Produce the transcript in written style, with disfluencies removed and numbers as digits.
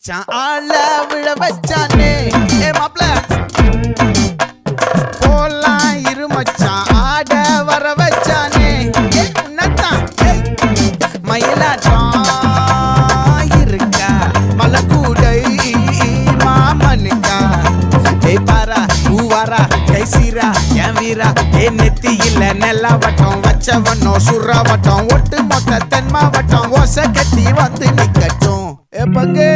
மச்சான் ஆள விழ வச்சானே ஏ மாப்ள போலாம் இரு மச்சான் ஆட வர வச்சானே ஏ உன்னதான் மயிலாட்டம் இருக்கா மலக்கூடை மாமனுக்கா ஏ பாரா ஊவாரா கைசீரா என் வீரா ஏ நெத்தி இல்ல நெல்லாவட்டம் வச்சவனோ சுறாவட்டம் ஒட்டு மொத்த தென் மாவட்டம் ஓசை கட்டி வந்து நிக்கட்டும் ஏ பங்கே